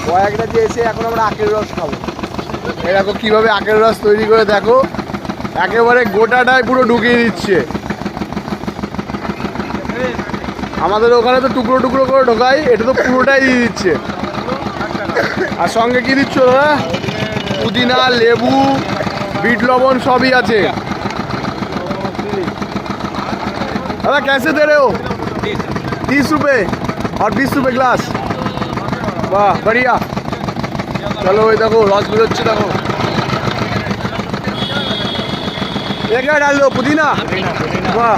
কয়েকটা যে এসে এখন আমরা আখের রস খাবো। এই দেখো কীভাবে আখের রস তৈরি করে, দেখো একেবারে গোটাটাই পুরো ঢুকিয়ে দিচ্ছে। আমাদের ওখানে তো টুকরো টুকরো করে ঢোকাই, এটা তো পুরোটাই দিয়ে দিচ্ছে। আর সঙ্গে কি দিচ্ছ দাদা? পুদিনা, লেবু, বিট লবণ সবই আছে। दादा कैसे दे रहे हो? 30 रुपये और 20 रुपये ग्लास। वाह बढ़िया। चलो ये देखो रस बेरोচ্ছে देखो। ये क्या डाल दो? पुदीना। वाह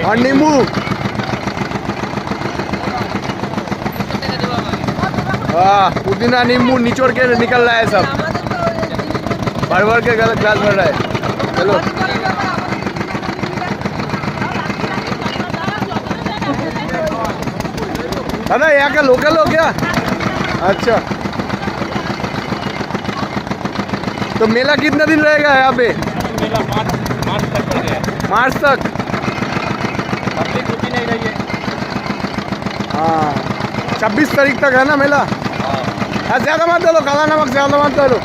और नींबू। वाह पुदीना नींबू निचोड़ के निकल रहा है सब, भर भर के ग्लास भर रहा है। चलो दादा यहाँ का लोकल हो क्या? अच्छा तो मेला कितना दिन रहेगा यहाँ पे? मेला मार्च तक चल रहा है। मार्च तक? पब्लिक रुकी नहीं रही है। हाँ 26 तारीख तक है ना मेला। हाँ ज़्यादा मत डालो, काला नमक ज़्यादा मत डालो।